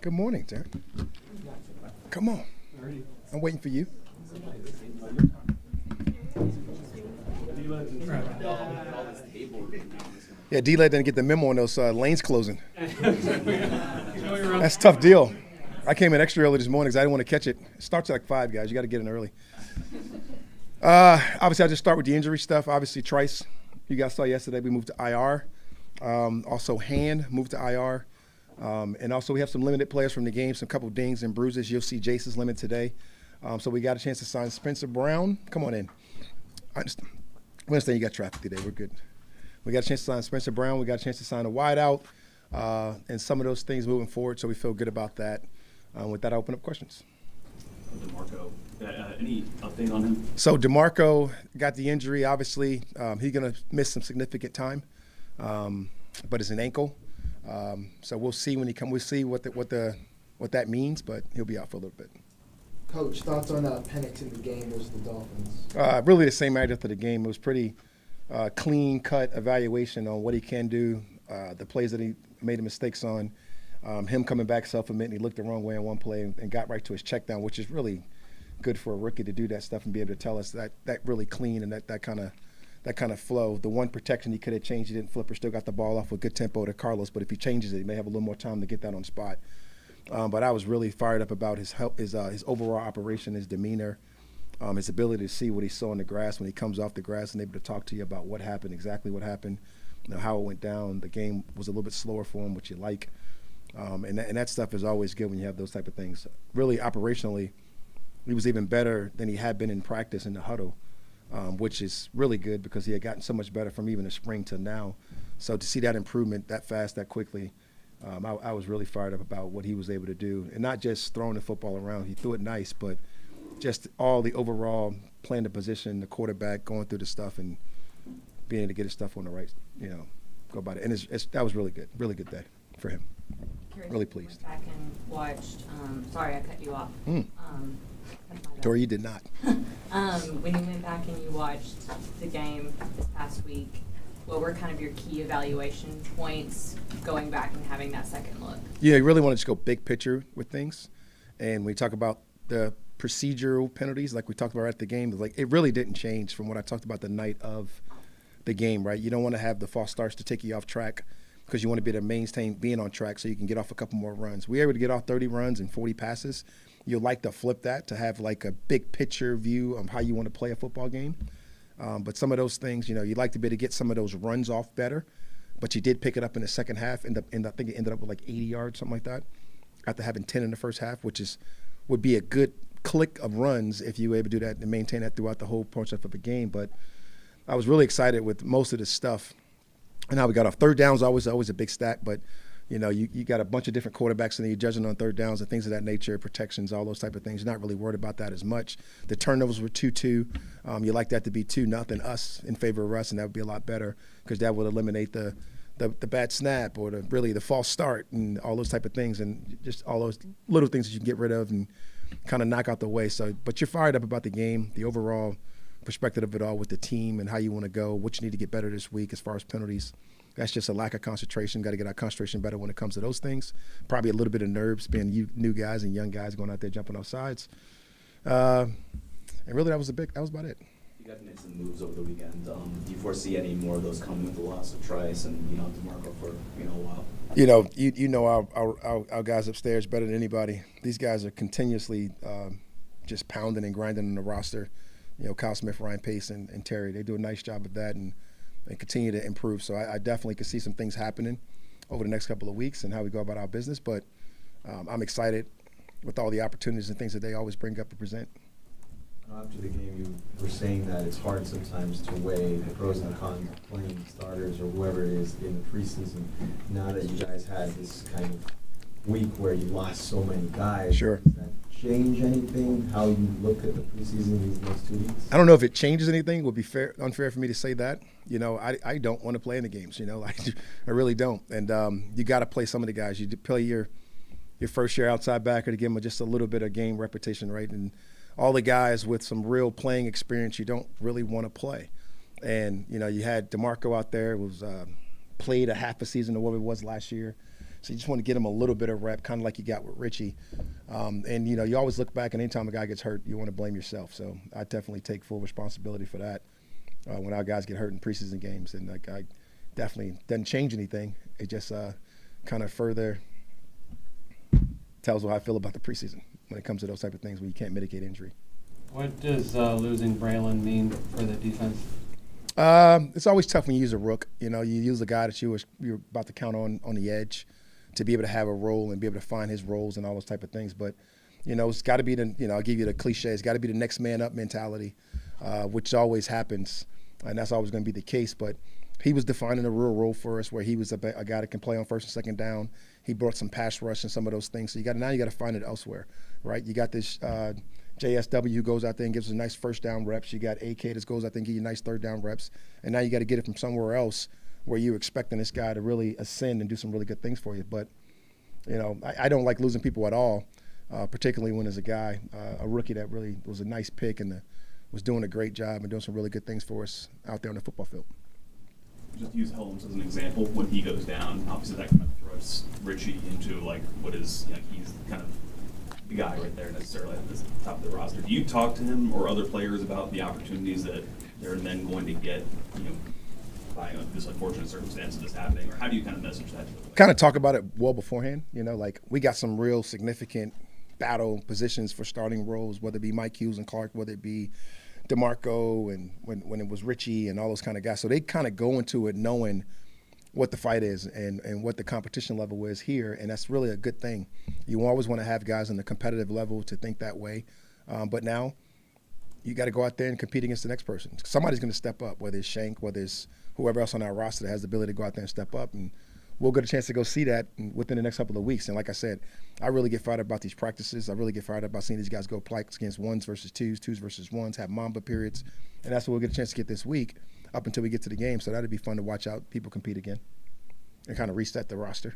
Good morning, Terry. Come on. I'm waiting for you. Yeah, D-Led didn't get the memo on those lanes closing. That's a tough deal. I came in extra early this morning because I didn't want to catch it. It starts at like 5, guys. You got to get in early. Obviously, I'll just start with the injury stuff. Obviously, Trice, you guys saw yesterday, we moved to IR. Also, Hand moved to IR. And also, we have some limited players from the game, some couple dings and bruises. You'll see Jace's limit today. So we got a chance to sign Spencer Brown. Come on in. I understand you got traffic today. We're good. We got a chance to sign Spencer Brown. We got a chance to sign a wideout and some of those things moving forward. So we feel good about that. With that, I open up questions. DeMarco, any update on him? So DeMarco got the injury. Obviously, he's going to miss some significant time, but it's an ankle. So we'll see when he comes. We'll see what that means, but he'll be out for a little bit. Coach, thoughts on Penix in the game versus the Dolphins? Really the same night after the game. It was pretty clean-cut evaluation on what he can do, the plays that he made the mistakes on, him coming back self-admitting. He looked the wrong way on one play and got right to his check down, which is really good for a rookie to do that stuff and be able to tell us that really clean and that kind of flow. The one protection he could have changed, he didn't flip or still got the ball off with good tempo to Carlos, but if he changes it, he may have a little more time to get that on spot. But I was really fired up about his overall operation, his demeanor, his ability to see what he saw in the grass when he comes off the grass and able to talk to you about what happened, exactly what happened, how it went down. The game was a little bit slower for him, which you like. And that stuff is always good when you have those type of things. Really, operationally, he was even better than he had been in practice in the huddle, which is really good because he had gotten so much better from even the spring to now. So to see that improvement that fast, that quickly, I was really fired up about what he was able to do. And not just throwing the football around. He threw it nice, but just all the overall playing the position, the quarterback, going through the stuff and being able to get his stuff on the right, go about it. And that was really good day for him. Really pleased. Back and watched. Sorry, I cut you off. Tori, you did not. When you went back and you watched the game this past week, what were kind of your key evaluation points going back and having that second look? Yeah, you really want to just go big picture with things. And when you talk about the procedural penalties, like we talked about at the game, it really didn't change from what I talked about the night of the game, right? You don't want to have the false starts to take you off track because you want to be able to maintain being on track so you can get off a couple more runs. We were able to get off 30 runs and 40 passes. You'd like to flip that to have like a big picture view of how you want to play a football game. But some of those things, you'd like to be able to get some of those runs off better. But you did pick it up in the second half, and I think it ended up with like 80 yards, something like that, after having 10 in the first half, which would be a good click of runs if you were able to do that and maintain that throughout the whole process of the game. But I was really excited with most of this stuff and how we got off. Third down is always a big stat, but you got a bunch of different quarterbacks and you're judging on third downs and things of that nature, protections, all those type of things. You're not really worried about that as much. The turnovers were 2-2. You like that to be 2-0 us in favor of us, and that would be a lot better because that would eliminate the bad snap or the false start and all those type of things and just all those little things that you can get rid of and kind of knock out the way. So, but you're fired up about the game, the overall perspective of it all with the team and how you want to go, what you need to get better this week as far as penalties. That's just a lack of concentration. Got to get our concentration better when it comes to those things. Probably a little bit of nerves being new guys and young guys going out there jumping off sides. And really, that was about it. You guys made some moves over the weekend. Do you foresee any more of those coming with the loss of Trice and DeMarco for a while? Our guys upstairs better than anybody. These guys are continuously just pounding and grinding on the roster. Kyle Smith, Ryan Pace, and Terry. They do a nice job of that and continue to improve. So I definitely could see some things happening over the next couple of weeks and how we go about our business. But I'm excited with all the opportunities and things that they always bring up to present. After the game, you were saying that it's hard sometimes to weigh the pros and the cons of playing starters or whoever it is in the preseason. Now that you guys had this kind of week where you lost so many guys, sure. Does that change anything, how you look at the preseason these next 2 weeks? I don't know if it changes anything. It would be unfair for me to say that. I don't want to play in the games. I really don't. And you got to play some of the guys. You play your first year outside backer to give them just a little bit of game repetition, right? And all the guys with some real playing experience, you don't really want to play. And you had DeMarco out there, was played a half a season of what it was last year. So you just want to get him a little bit of rep, kind of like you got with Richie. And, you know, you always look back, and anytime a guy gets hurt, you want to blame yourself. So I definitely take full responsibility for that when our guys get hurt in preseason games. And like, I definitely doesn't change anything. It just kind of further tells how I feel about the preseason when it comes to those type of things when you can't mitigate injury. What does losing Braylon mean for the defense? It's always tough when you use a rook. You know, you use a guy that you're about to count on the edge to be able to have a role and be able to find his roles and all those type of things. But, you know, it's got to be I'll give you the cliche. It's got to be the next man up mentality, which always happens, and that's always going to be the case. But he was defining a real role for us where he was a guy that can play on first and second down. He brought some pass rush and some of those things. So now you got to find it elsewhere, right? You got this JSW who goes out there and gives us a nice first down reps. You got AK that goes out there and gives you nice third down reps. And now you got to get it from somewhere else where you're expecting this guy to really ascend and do some really good things for you. But, you know, I don't like losing people at all, particularly when there's a guy, a rookie that really was a nice pick and was doing a great job and doing some really good things for us out there on the football field. Just use Holmes as an example. When he goes down, obviously that kind of throws Richie into like what is, you know, he's kind of the guy right there necessarily at the top of the roster. Do you talk to him or other players about the opportunities that they're then going to get, you know, by this unfortunate circumstance of this happening, or how do you kind of message that to the players? Kind of talk about it well beforehand. You know, like we got some real significant battle positions for starting roles, whether it be Mike Hughes and Clark, whether it be DeMarco and when it was Richie and all those kind of guys. So they kind of go into it knowing what the fight is and what the competition level is here, and that's really a good thing. You always want to have guys on the competitive level to think that way. But now you got to go out there and compete against the next person. Somebody's going to step up, whether it's Shank, whether it's whoever else on our roster that has the ability to go out there and step up. And we'll get a chance to go see that within the next couple of weeks. And like I said, I really get fired up about these practices. I really get fired up about seeing these guys go play against ones versus twos, twos versus ones, have Mamba periods. And that's what we'll get a chance to get this week up until we get to the game. So that'd be fun to watch out people compete again and kind of reset the roster.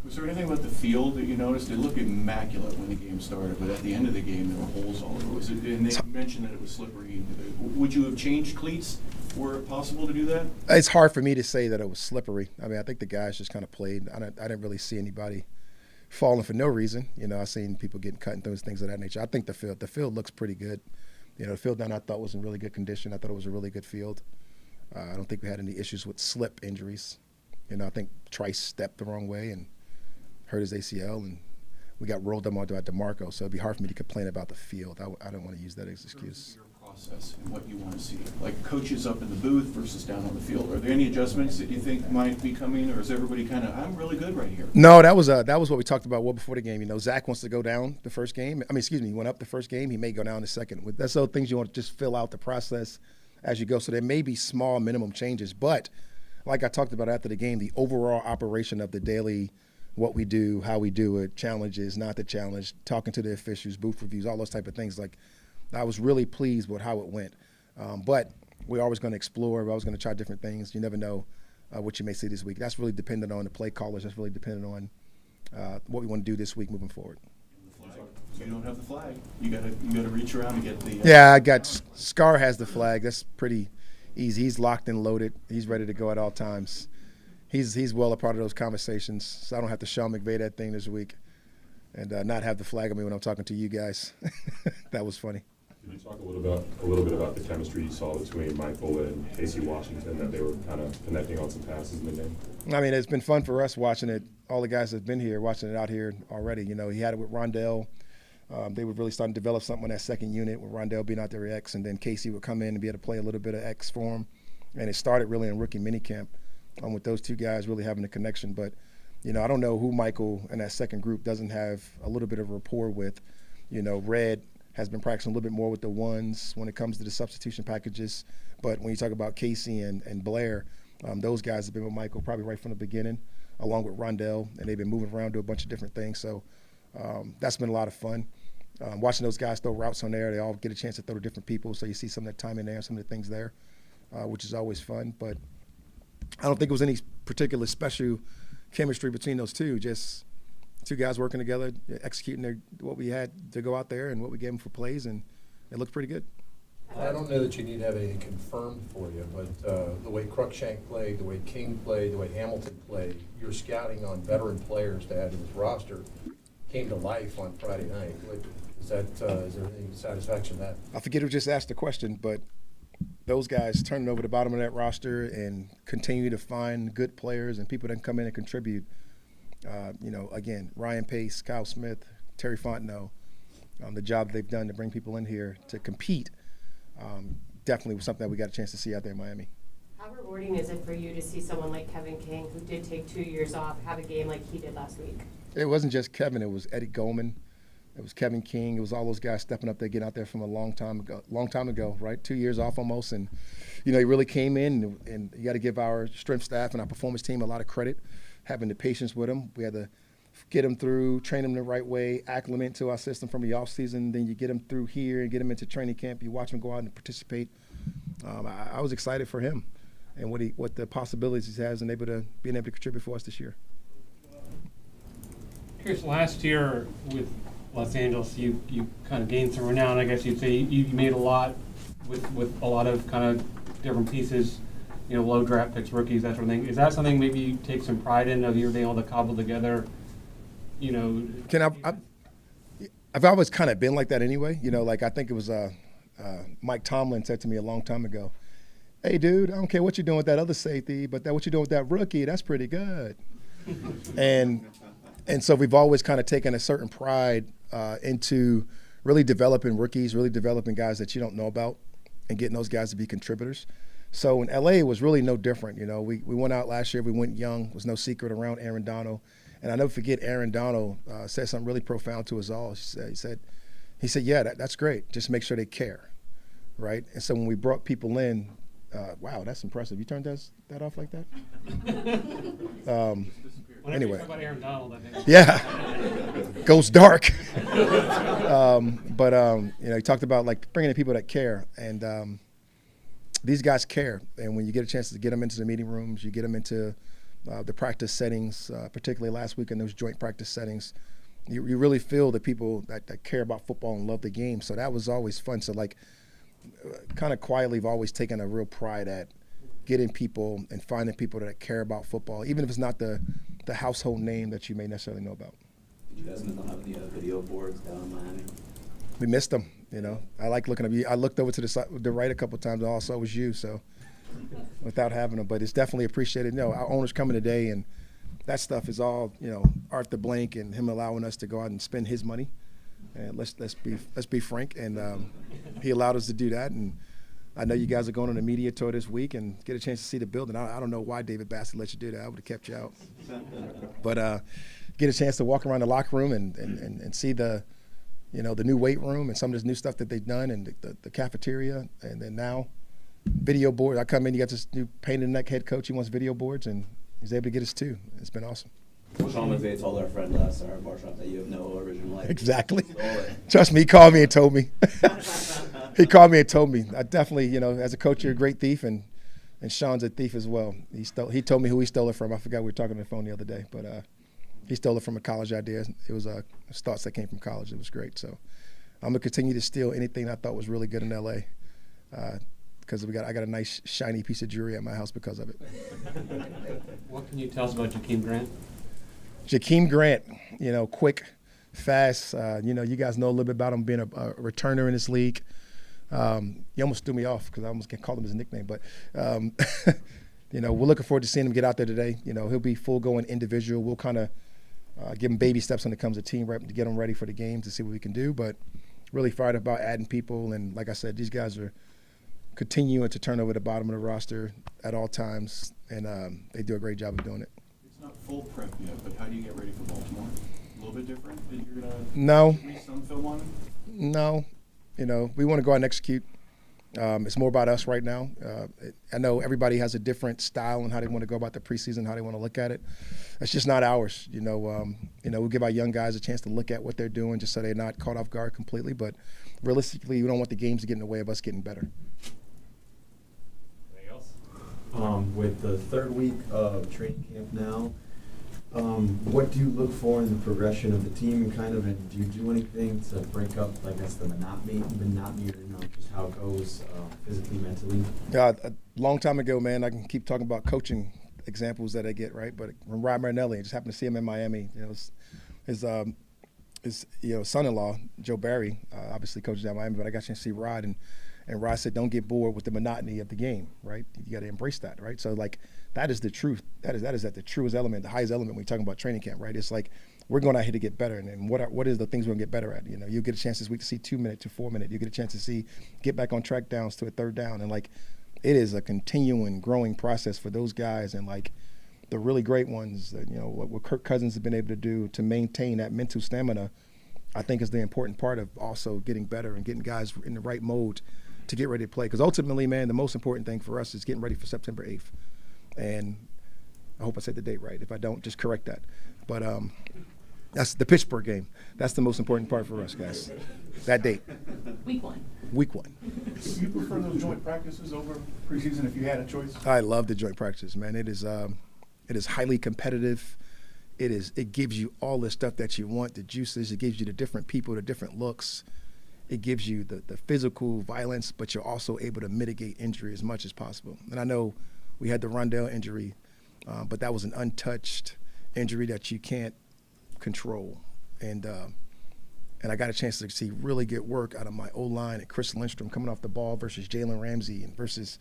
Was there anything about the field that you noticed? It looked immaculate when the game started, but at the end of the game, there were holes all over. And they mentioned that it was slippery. Would you have changed cleats? Were it possible to do that? It's hard for me to say that it was slippery. I mean, I think the guys just kind of played. I didn't really see anybody falling for no reason. You know, I've seen people getting cut and those things of that nature. I think the field looks pretty good. You know, the field down I thought was in really good condition. I thought it was a really good field. I don't think we had any issues with slip injuries. You know, I think Trice stepped the wrong way and hurt his ACL, and we got rolled them onto DeMarco. So it'd be hard for me to complain about the field. I don't want to use that as an excuse. Your process and what you want to see, like coaches up in the booth versus down on the field. Are there any adjustments that you think might be coming, or is everybody kind of, I'm really good right here? No, that was what we talked about well before the game. You know, Zach wants to go down the first game. He went up the first game. He may go down the second. That's those things you want to just fill out the process as you go. So there may be small minimum changes, but like I talked about after the game, the overall operation of the daily, what we do, how we do it, challenges, not the challenge, talking to the officials, booth reviews, all those type of things. Like, I was really pleased with how it went. But we're always going to explore. We're always going to try different things. You never know what you may see this week. That's really dependent on the play callers. That's really dependent on what we want to do this week moving forward. So you don't have the flag. You gotta reach around and get the. Yeah, I got Scar has the flag. That's pretty easy. He's locked and loaded. He's ready to go at all times. He's well a part of those conversations, so I don't have to Sean McVay that thing this week and not have the flag on me when I'm talking to you guys. That was funny. Can you talk a little bit about the chemistry you saw between Michael and Casey Washington, that they were kind of connecting on some passes in the game? I mean, it's been fun for us watching it. All the guys that have been here, watching it out here already. You know, he had it with Rondell. They were really starting to develop something on that second unit with Rondell being out there X, and then Casey would come in and be able to play a little bit of X for him. And it started really in rookie minicamp with those two guys really having a connection. But, you know, I don't know who Michael in that second group doesn't have a little bit of rapport with. You know, Red has been practicing a little bit more with the ones when it comes to the substitution packages. But when you talk about Casey and Blair, those guys have been with Michael probably right from the beginning, along with Rondell, and they've been moving around, do a bunch of different things. So that's been a lot of fun. Watching those guys throw routes on there, they all get a chance to throw to different people, so you see some of that time in there, some of the things there, which is always fun. But I don't think it was any particular special chemistry between those two, just two guys working together, executing what we had to go out there and what we gave them for plays, and it looked pretty good. I don't know that you need to have anything confirmed for you, but the way Cruikshank played, the way King played, the way Hamilton played, your scouting on veteran players to add to this roster came to life on Friday night. Is there any satisfaction in that? I forget who just asked the question, but those guys turning over the bottom of that roster and continue to find good players and people that can come in and contribute. Again, Ryan Pace, Kyle Smith, Terry Fontenot, the job they've done to bring people in here to compete definitely was something that we got a chance to see out there in Miami. How rewarding is it for you to see someone like Kevin King, who did take 2 years off, have a game like he did last week? It wasn't just Kevin. It was Eddie Goldman. It was Kevin King. It was all those guys stepping up there, getting out there from a long time ago, right? 2 years off almost. And, he really came in, and you got to give our strength staff and our performance team a lot of credit, having the patience with him. We had to get him through, train him the right way, acclimate to our system from the offseason. Then you get him through here and get him into training camp. You watch him go out and participate. I was excited for him and what the possibilities he has and being able to contribute for us this year. Curious, last year with Los Angeles, you kind of gained some renown. I guess you'd say you made a lot with a lot of kind of different pieces, low draft picks, rookies, that sort of thing. Is that something maybe you take some pride in, of you being able to cobble together? I've always kind of been like that anyway. I think it was Mike Tomlin said to me a long time ago, "Hey, dude, I don't care what you're doing with that other safety, but what you're doing with that rookie, that's pretty good." and so we've always kind of taken a certain pride into really developing rookies, really developing guys that you don't know about, and getting those guys to be contributors. So in LA, it was really no different. We went out last year. We went young. It was no secret around Aaron Donald. And I never forget Aaron Donald said something really profound to us all. He said, "Yeah, that's great. Just make sure they care, right?" And so when we brought people in, wow, that's impressive. You turned that off like that? Anyway. Talk about Aaron Donald, I think. Yeah, goes dark. He talked about bringing in people that care, and these guys care. And when you get a chance to get them into the meeting rooms, you get them into the practice settings, particularly last week in those joint practice settings, you really feel the people that care about football and love the game. So that was always fun. So kind of quietly, I've always taken a real pride at getting people and finding people that care about football, even if it's not the household name that you may necessarily know about. Did you guys miss on having the video boards down in Miami? We missed them. I like looking at you. I looked over to the right a couple of times. And all I saw was you. So. Without having them, but it's definitely appreciated. Our owner's coming today, and that stuff is all Arthur Blank and him allowing us to go out and spend his money. And let's be frank, and he allowed us to do that. And I know you guys are going on a media tour this week and get a chance to see the building. I don't know why David Bassett let you do that. I would have kept you out, but get a chance to walk around the locker room and see the new weight room and some of this new stuff that they've done, and the cafeteria, and then now. Video board. I come in, you got this new pain in the neck head coach. He wants video boards, and he's able to get us two. It's been awesome. Sean McVay told our friend Sarah Barshop that you have no original life. Exactly. Trust me, he called me and told me. He called me and told me. I definitely, as a coach, you're a great thief, and Sean's a thief as well. He told me who he stole it from. I forgot we were talking on the phone the other day, but he stole it from a college idea. It was thoughts that came from college. It was great. So I'm gonna continue to steal anything I thought was really good in LA. Because I got a nice shiny piece of jewelry at my house because of it. What can you tell us about Jakeem Grant? Jakeem Grant, quick, fast. You guys know a little bit about him being a returner in this league. He almost threw me off because I almost called him his nickname. But we're looking forward to seeing him get out there today. He'll be full going individual. We'll kind of give him baby steps when it comes to team rep to get him ready for the game to see what we can do. But really fired about adding people, and like I said, these guys are continuing to turn over the bottom of the roster at all times, and they do a great job of doing it. It's not full prep yet, but how do you get ready for Baltimore? A little bit different? That you're gonna No. release some film on it? No. We want to go out and execute. It's more about us right now. I know everybody has a different style on how they want to go about the preseason, how they want to look at it. It's just not ours. We'll give our young guys a chance to look at what they're doing just so they're not caught off guard completely. But realistically, we don't want the games to get in the way of us getting better. With the third week of training camp now, What do you look for in the progression of the team, kind of, and do you do anything to break up, I guess, the monotony, or just how it goes physically, mentally? A long time ago, man, I can keep talking about coaching examples that I get, right? But when Rod Marinelli, I just happened to see him in Miami. His son-in-law, Joe Barry, obviously coaches at Miami, but I got a chance to see Rod, and Rod said, don't get bored with the monotony of the game, right? You got to embrace that, right? So, like, that is the truth. That is at the truest element, the highest element when you're talking about training camp, right? It's like we're going out here to get better, and what is the things we're going to get better at? You get a chance this week to see 2 minute to 4 minute. You get a chance to get back on track downs to a third down, and like it is a continuing growing process for those guys, and like the really great ones that what Kirk Cousins has been able to do to maintain that mental stamina, I think is the important part of also getting better and getting guys in the right mode to get ready to play. Because ultimately, man, the most important thing for us is getting ready for September 8th. And I hope I said the date right. If I don't, just correct that. But that's the Pittsburgh game. That's the most important part for us, guys. That date. Week 1. Week 1. Do you prefer those joint practices over preseason if you had a choice? I love the joint practices, man. It is highly competitive. It gives you all the stuff that you want, the juices. It gives you the different people, the different looks. It gives you the physical violence, but you're also able to mitigate injury as much as possible. And I know we had the Rondell injury, but that was an untouched injury that you can't control. And I got a chance to see really good work out of my O-line and Chris Lindstrom coming off the ball versus Jalen Ramsey and versus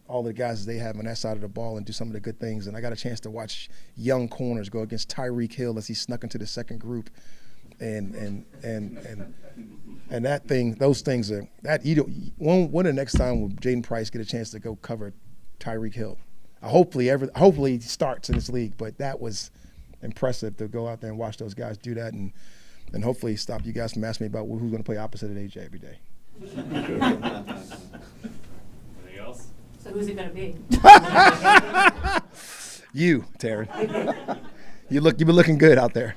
all the guys they have on that side of the ball and do some of the good things. And I got a chance to watch young corners go against Tyreek Hill as he snuck into the second group. And those things are that when the next time will Jaden Price get a chance to go cover Tyreek Hill? Hopefully he starts in this league, but that was impressive to go out there and watch those guys do that, and hopefully stop you guys from asking me about who's going to play opposite of AJ every day. Anything else? So who's it gonna be? You, Taryn. You've been looking good out there.